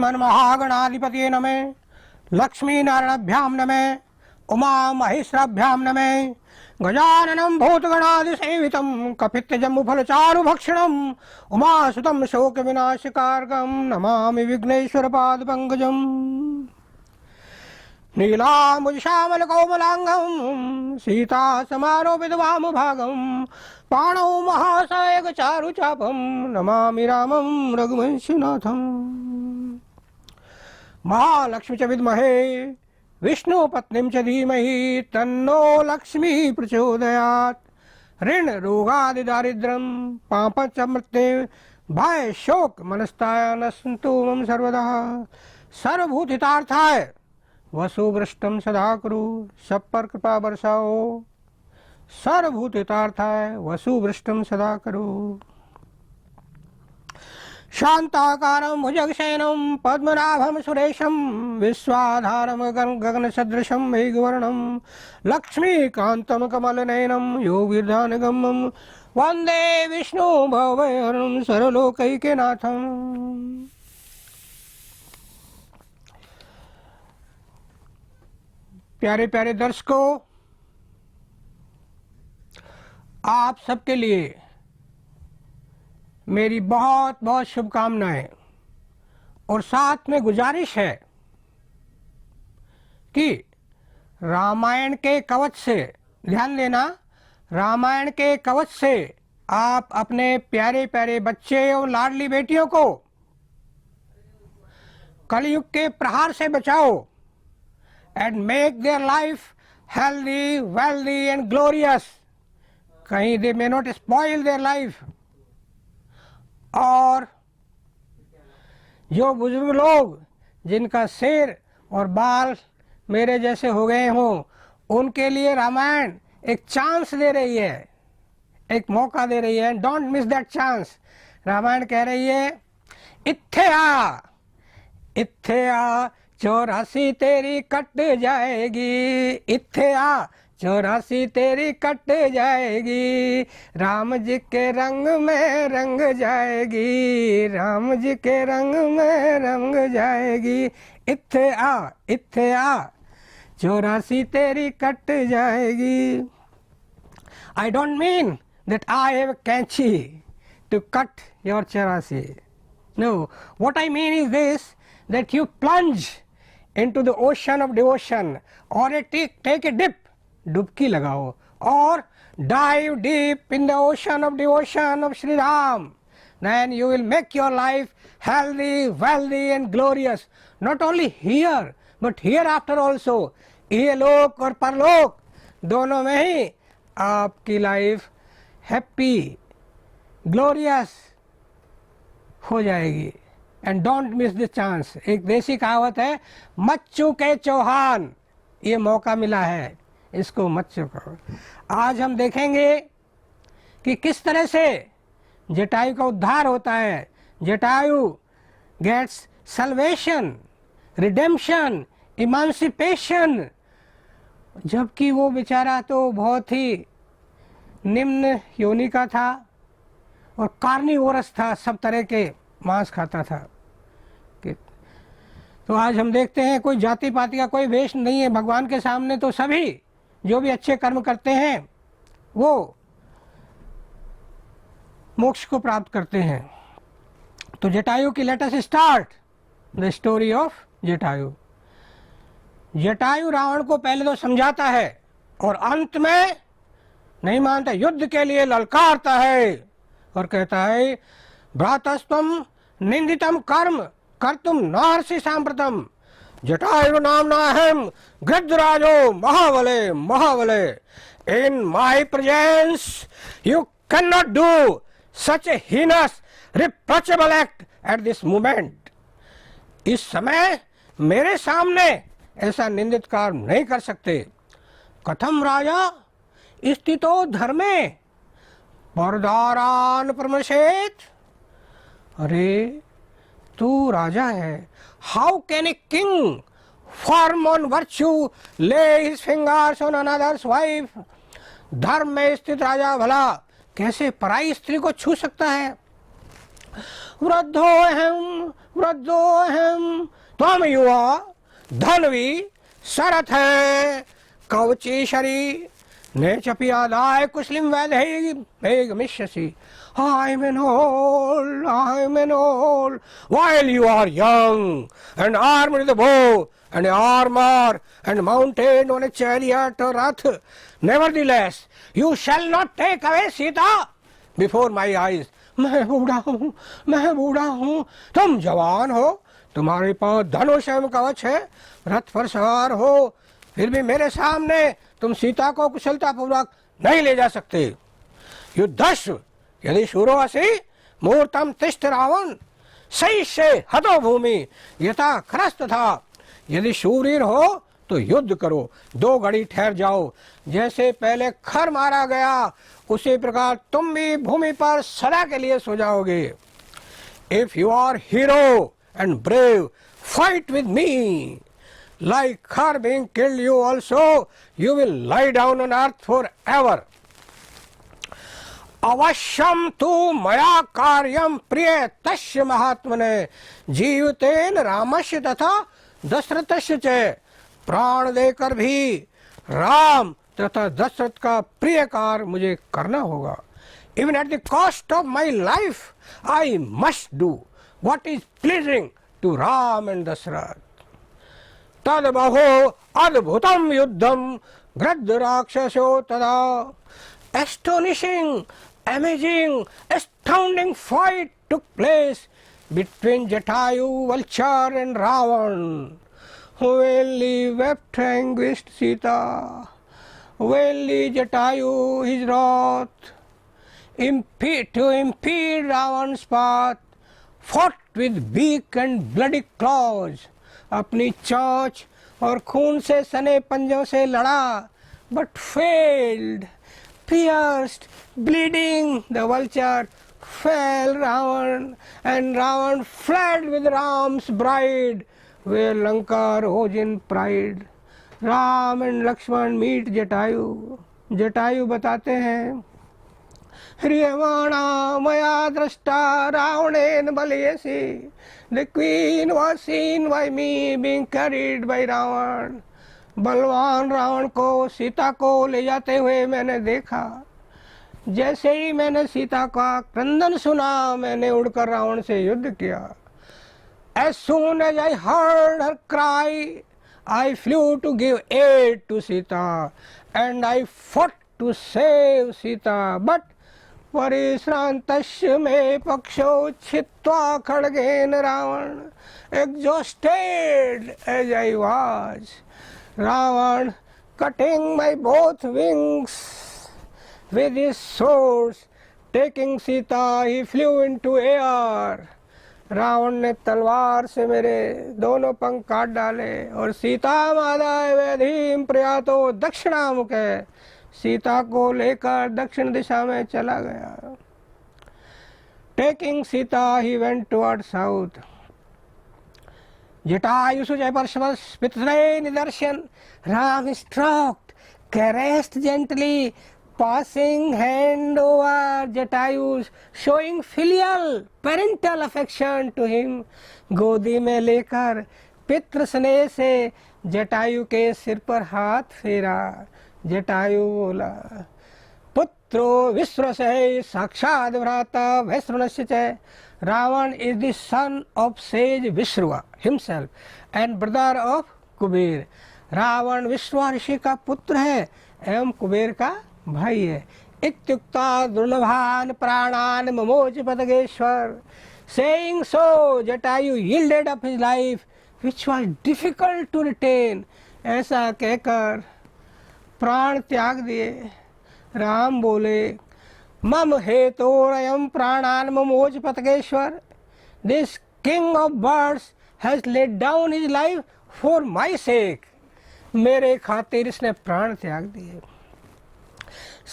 श्रीमन्महागणाधिपतये नमः। लक्ष्मीनारायणाभ्यां नमः। उमा महेश्वराभ्यां नमः। गजाननं भूतगणादिसेवितं कपित्थजम्बुफलचारुभक्षणम् उमासुतं शोकविनाशकारकं नमामि विघ्नेश्वरपादपङ्कजम्। नीलाम्बुजश्यामलकोमलाङ्गं सीतासमारोपितवामभागं पाणौ महासायकचारुचापं नमामि रामं रघुवंशीनाथम्। महालक्ष्मी च विद्महे विष्णुपत्नीं च धीमहि तन्नो लक्ष्मी प्रचोदयात्। ऋण रोगादिदारिद्र्यं पापचमृत्युं भय शोक मनस्ताय नश्यन्तु मम सर्वदा। सर्वभूतितार्थाय वसुवृष्टं सदा कुरु सब पर कृपा बरसाओ। सर्वभूतितार्थाय वसुवृष्टं सदा करो। शांताकारं भुजगशयनं पद्मनाभं सुरेशं विश्वाधारं गगनसदृशं मेघवर्णं लक्ष्मीकान्तं कमलनयनं योगिर्ध्यानगम्यं वन्दे विष्णु भवभयहरं सर्वलोकैकनाथम्। प्यारे प्यारे दर्शकों, आप सबके लिए मेरी बहुत बहुत शुभकामनाएं और साथ में गुजारिश है कि रामायण के कवच से, ध्यान देना, रामायण के कवच से आप अपने प्यारे प्यारे बच्चे और लाडली बेटियों को कलयुग के प्रहार से बचाओ and make their life healthy, wealthy and glorious. कहीं they may not spoil their life। और जो बुजुर्ग लोग जिनका सिर और बाल मेरे जैसे हो गए हों, उनके लिए रामायण एक चांस दे रही है, एक मौका दे रही है। Don't miss that chance. Ramayan कह रही है, इत्थे आ, इत्थे आ, 84 तेरी कट जाएगी। इत्थे आ, 84 तेरी कट जाएगी। राम जी के रंग में रंग जाएगी। राम जी के रंग में रंग जाएगी। इत्थे आ, इत्थे आ, 84 तेरी कट जाएगी। I don't mean that I have a कैंची to cut your 84. No, what I mean is this, that you plunge into the ocean of devotion or take a dip, डुबकी लगाओ, और dive deep in the ocean of devotion of Shri Ram. Then you will make your life healthy, wealthy and glorious. Not only here but hereafter also. इहलोक और परलोक दोनों में ही आपकी life happy, glorious हो जाएगी। And don't miss this chance. एक देसी कहावत है, मत चूके चौहान, ये मौका मिला है, इसको मत चूको। आज हम देखेंगे कि किस तरह से जटायु का उद्धार होता है। Jatayu gets salvation, redemption, emancipation, जबकि वो बेचारा तो बहुत ही निम्न योनि का था और कार्निवोरस था, सब तरह के मांस खाता था। तो आज हम देखते हैं कोई जाति पाति का कोई वेश नहीं है भगवान के सामने। तो सभी जो भी अच्छे कर्म करते हैं वो मोक्ष को प्राप्त करते हैं। तो जटायु की let us start the story of Jatayu. Jatayu Ravan को पहले तो समझाता है और अंत में नहीं मानता, युद्ध के लिए ललकारता है और कहता है, भ्रातस्त्वं निंदितम कर्म कर्तुम नार्षि सांप्रतम जटायु नामनाहम गृद्धराजो महाबले महाबले। In my presence you can not do such a heinous reproachable act at this moment. इस समय मेरे सामने ऐसा निंदित कार्य नहीं कर सकते। कथम राजा स्थितो धर्मे परदारान प्रमशेत। अरे तू राजा है, how can a king form on virtue lay his fingers on another's wife. धर्म में स्थित राजा भला कैसे पराई स्त्री को छू सकता है। वृद्धोऽहं त्वं युवा धन्वी सरथ कवचेशरी ने चपि आदाय कुशलिं वैदेहीगमिष्यसि. I'm an old, while you are young and armed with a bow and armor and mounted on a chariot or rath. Nevertheless, you shall not take away Sita before my eyes. मैं बूढ़ा हूँ, तुम जवान हो, तुम्हारे पास धनुष एवं कवच है, रथ पर सवार हो, फिर भी मेरे सामने तुम सीता को कुशलता पूर्वक नहीं ले जा सकते. युद्धस्व यदि शूरो असि मूर्तम तिष्ठ रावण सैष्ये हतो भूमि यथा खरस्त था. यदि शूरवीर हो तो युद्ध करो, 2 घड़ी ठहर जाओ. जैसे पहले खर मारा गया उसी प्रकार तुम भी भूमि पर सदा के लिए सो जाओगे. If you are hero and brave fight with me. Like Khar being killed, you also, you will lie down on earth forever. अवश्यम तु मया कार्यम प्रिय तस्य महात्मने जीवितेन रामस्य तथा दशरथस्य च. प्राण देकर भी राम तथा दशरथ का प्रिय कार्य मुझे करना होगा. Even at the cost of my life, I must do what is pleasing to Ram and Dashrath. तद बहो अद्भुतम युद्धम गृध्र राक्षसो तदा. Astonishing, amazing, astounding fight took place between Jatayu, Vulture and Ravan. Vainly wept anguished Sita, vainly Jatayu his wrath, to impede Ravan's path, fought with beak and bloody claws. अपनी चोंच और खून से सने पंजों से लड़ा, but failed. Pierced, bleeding, the vulture fell Ravan, and Ravan fled with Ram's bride, where Lanka rose in pride. Ram and Lakshman meet Jatayu. Jatayu बताते हैं, ह्रियमाणा मया दृष्टा रावणेन बलयसि. The queen was seen by me being carried by Ravan. बलवान रावण को सीता को ले जाते हुए मैंने देखा. जैसे ही मैंने सीता का क्रंदन सुना, मैंने उड़कर रावण से युद्ध किया. As soon as I heard her cry, I flew to give aid to Sita, and I fought to save Sita. But परिश्रांतस्य may पक्षो छित्त्वा खड्गेन Ravan. Exhausted as I was, Ravan, cutting my both wings with his swords, taking Sita, he flew into air. Ravan ने तलवार से मेरे दोनों पंख काट डाले और सीता मादाय वैधीम प्रयातो दक्षिणामुखे, सीता को लेकर दक्षिण दिशा में चला गया. Taking Sita he went toward south. जटायुषु जयपर्षवस् पितृ निदर्शन. Ram stroked, caressed gently, passing hand over Jatayus, showing filial parental affection to him. गोदी में लेकर पितृ स्नेह से जटायु के सिर पर हाथ फेरा. जटायु बोला, पुत्रो विश्वस्य साक्षात् भ्राता वैश्रवणस्य च. Ravan is the son of sage Vishruva himself and brother of Kuber. Ravan विश्वा ऋषि का पुत्र है एवं कुबेर का भाई है. इत्युक्ता दुर्लभान प्राणान ममोच पदगेश्वर. Saying so, Jatayu yielded up his life, which was difficult to retain. ऐसा कहकर प्राण त्याग दिए. राम बोले, मम हेतोरयं प्राणान ममोच पतगेश्वर. This king of birds has laid down his life for my sake. मेरे खातिर इसने प्राण त्याग दिए.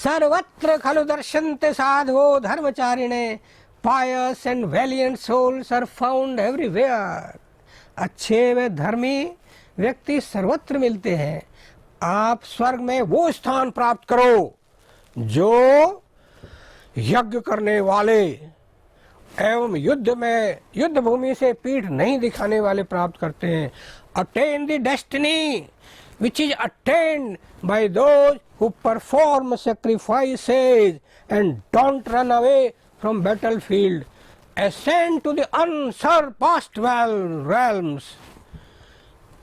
सर्वत्र खलु दर्शन्ते साधवो धर्मचारिणे. Pious and valiant souls are found everywhere. अच्छे व धर्मी व्यक्ति सर्वत्र मिलते हैं. आप स्वर्ग में वो स्थान प्राप्त करो जो यज्ञ करने वाले एवं युद्ध में युद्ध भूमि से पीठ नहीं दिखाने वाले प्राप्त करते हैं। Attain the destiny which is attained by those who perform sacrifices and don't run away from battlefield, ascend to the unsurpassed realms.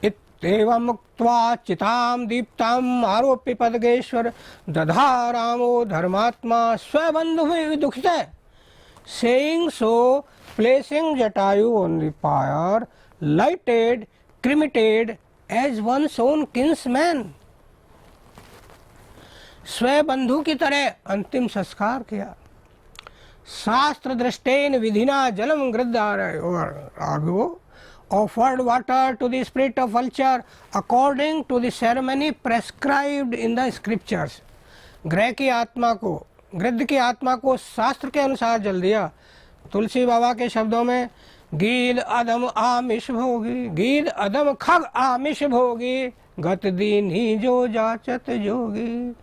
इत्येवं मुक्त्वा चितां दीप्ताम् आरोप्य पदगेश्वर दधा रामो धर्मात्मा स्वबन्धुभिः दुःखितः. Saying so, placing Jatayu on the pyre, lighted, cremated as one's own kinsman. स्वबंधु की तरह अंतिम संस्कार किया. शास्त्र दृष्टेन विधिना जलम गृह्णारो, offered water to the spirit of vulture according to the ceremony prescribed in the scriptures. ग्रह की आत्मा को, गृद्ध की आत्मा को शास्त्र के अनुसार जल दिया. तुलसी बाबा के शब्दों में गीद अदम आमिष भोगी, गीद अदम खग आमिष भोगी, गत दिन ही जो जाचत जोगी.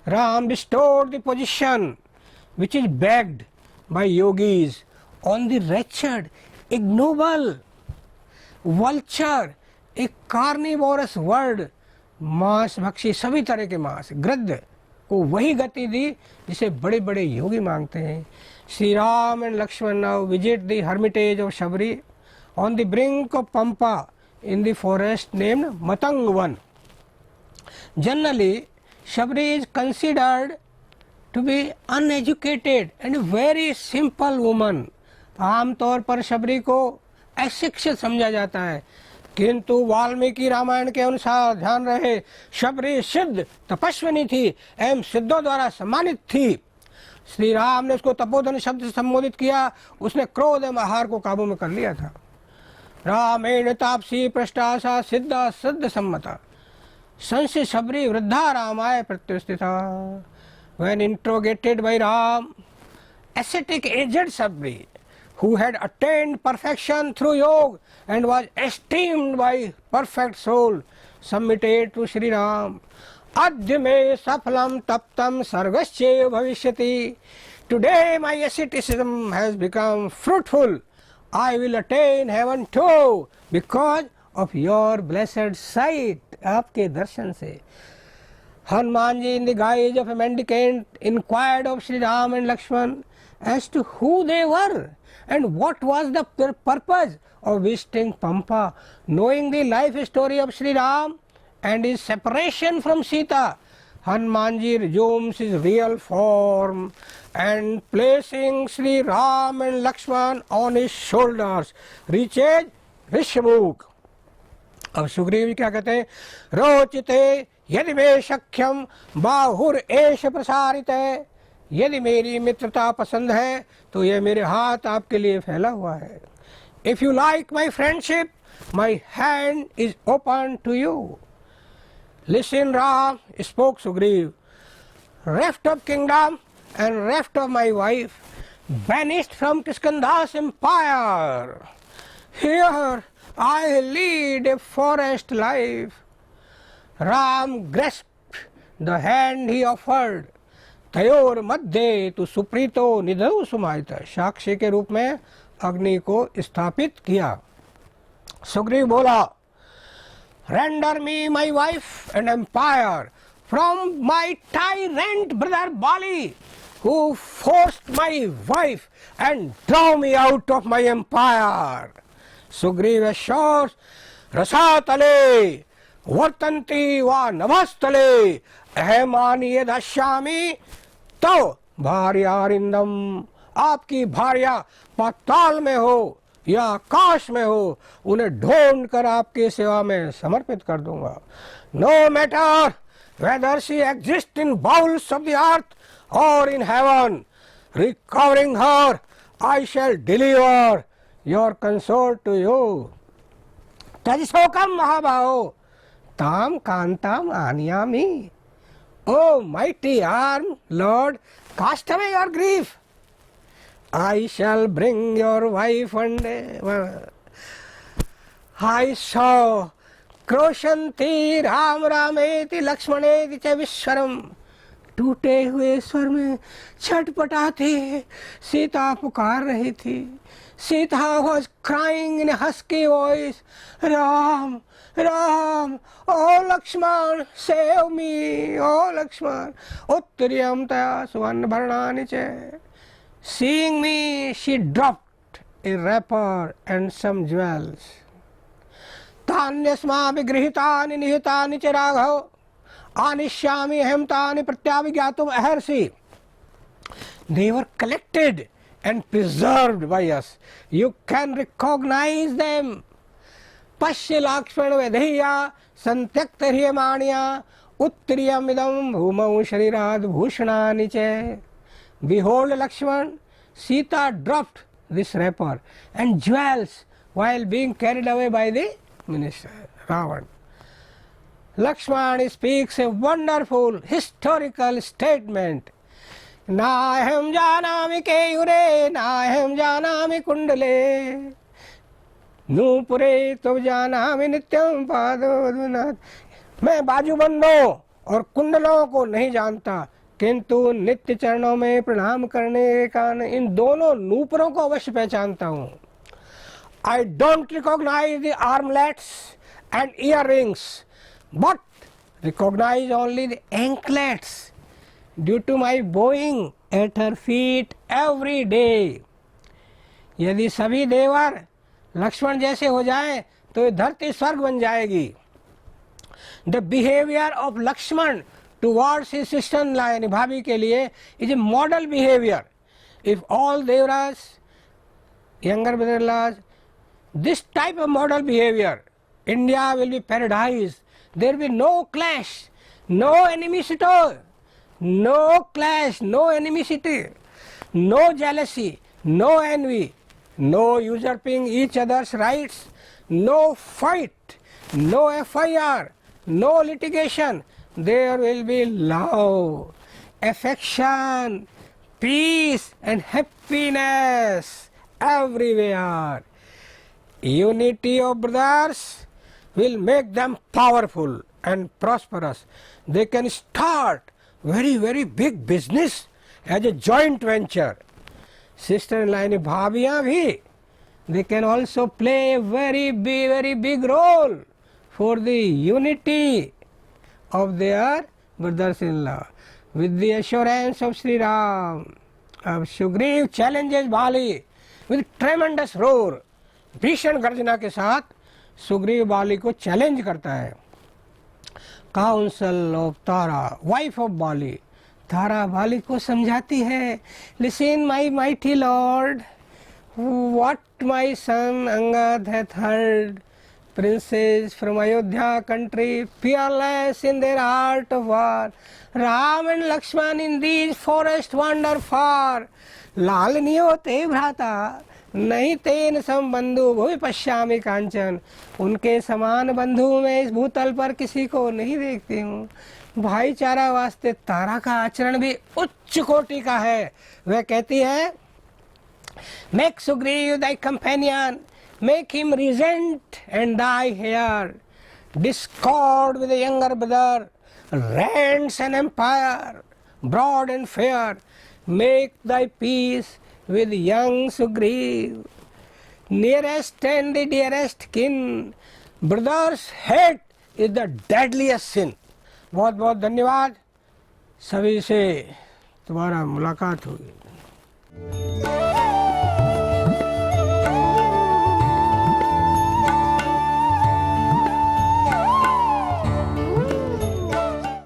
Ram restored the position which is begged by yogis on the wretched, ignoble vulture, एक कार्निवोरस वर्ड, मांस भक्षी सभी तरह के मांस, गृद्ध को वही गति दी जिसे बड़े बड़े योगी मांगते हैं. Sri Ram and Lakshman now visit the hermitage of Shabri on the brink of Pampa in the forest named Matangvan. Generally, Shabri is considered to be uneducated and a very simple woman. आमतौर पर शबरी को अशिक्षित समझा जाता है, किंतु वाल्मीकि रामायण के अनुसार ध्यान रहे, शबरी सिद्ध तपस्विनी थी एवं सिद्धों द्वारा सम्मानित थी. श्री राम ने उसको तपोधन शब्द से संबोधित किया. उसने क्रोध एवं आहार को काबू में कर लिया था. रामेण तापसी पृष्ठासा सिद्धा सिद्ध सम्मता संशय शबरी वृद्धा रामाय प्रत्युस्थिता. When interrogated by Ram, ascetic aged Sabri, who had attained perfection through yoga and was esteemed by perfect soul, submitted to Shri Ram. Adya me safalam taptam sargasche bhavishyati. Today my asceticism has become fruitful. I will attain heaven too because of your blessed sight. आपके दर्शन से. Hanuman ji in the guise of a mendicant inquired of Sri Ram and Lakshman as to who they were and what was the purpose of visiting Pampa. Knowing the life story of Sri Ram and his separation from Sita, Hanuman ji resumes his real form and placing Sri Ram and Lakshman on his shoulders reaches Rishabuk. अब सुग्रीव क्या कहते हैं, रोचिते यदि मे सख्यम बाहुर एष प्रसारित है. यदि मेरी मित्रता पसंद है तो ये मेरे हाथ आपके लिए फैला हुआ है. If you like my friendship my hand is open to you. Listen Ram, spoke Sugriv. Reft of kingdom and reft of my wife banished from Kiskanda's empire. Here I lead a forest life. Ram grasped the hand he offered. तयोर मध्य तो सुप्रीतो निधौ सुमायित. साक्षी के रूप में अग्नि को स्थापित किया. सुग्रीव बोला, Render me my wife and empire from my tyrant brother Bali, who forced my wife and drove me out of my empire. Sugriv assures, Rasatale वर्तन्ति वा नभस्थले अहमानि यदश्यामि तो भार्यारिंदम. आपकी भार्या पाताल में हो या आकाश में हो, उन्हें ढूंढ कर आपकी सेवा में समर्पित कर दूंगा. No matter whether she exists in bowels of the earth or in heaven, recovering her I shall deliver your consort to you. तजशोकम महाबाहो ताम कांताम आनियामी. O mighty arm, Lord, cast away your grief. I shall bring your wife one day. I saw क्रोशन्ति Ram रामेति लक्ष्मणेति च विश्वरम. टूटे हुए स्वर में छटपटाते सीता पुकार रही थी। Sita was crying in a husky voice, Ram, Ram, oh Lakshman, save me, oh Lakshman, Uttariyam taya suvarna bharnani che. Seeing me, she dropped a wrapper and some jewels. तान्यस्मापि गृहीतानि निहितानि च राघव आनिष्यामि अहं तानि प्रत्याभिज्ञातुम् अर्हसि. They were collected and preserved by us. You can recognize them. Pashya Lakshmana Vedhiya Santyakta Hriyamaniya Uttariyam idam bhumau sharirad bhushanani che. Behold Lakshman, Sita dropped this wrapper and jewels while being carried away by the minister Ravan. Lakshman speaks a wonderful historical statement. नाहं जानामि केयूरे नाहं जानामि कुंडले नूपुरे तो जानामि नित्यं पादोदनाथ. मैं बाजूबंदों और कुंडलों को नहीं जानता, किंतु नित्य चरणों में प्रणाम करने के कारण इन दोनों नूपुरों को अवश्य पहचानता हूँ. I don't recognize the armlets and earrings, but recognize only the anklets due to my bowing at her feet every day. यदि सभी देवर लक्ष्मण जैसे हो जाएं तो ये धरती स्वर्ग बन जाएगी. The behavior of Lakshman towards his sister-in-law यानी भाभी के लिए is a model behavior. If all devaras, younger brother-in-laws, this type of model behavior, India will be paradise. There will be no clash, no animosity, no clash, no animosity, no jealousy, no envy, no usurping each other's rights, no fight, no FIR, no litigation. There will be love, affection, peace and happiness everywhere. Unity of brothers will make them powerful and prosperous. They can start very big business as a joint venture. Sister-in-law यानी भाभियाँ भी, they can also play a very big role for the unity of their brothers-in-law. With the assurance of Sri Ram, Sugriv challenges Bali with tremendous roar. भीषण गर्जना के साथ सुग्रीव बाली को challenge करता है. Counsel of Tara, wife of Bali, Tara Bali को समझाती है, listen my mighty lord, what my son Angad hath heard, princes from Ayodhya country, fearless in their art of war, Ram and Lakshman in these forests wander far. Lalani होते भ्राता नहीं तेन सम बंधु भुवि पश्यामि कांचन. उनके समान बंधु मैं इस भूतल पर किसी को नहीं देखती हूँ. भाईचारा वास्ते तारा का आचरण भी उच्च कोटि का है. वह कहती है, Make Sugriv thy companion, make him regent and thy heir. Discord with the younger brother, rents an empire, broad and fair. Make thy peace with young Sugriv, nearest and the dearest kin. Brothers' hate is the deadliest sin. बहुत बहुत धन्यवाद. सभी से तुम्हारा मुलाकात होगी.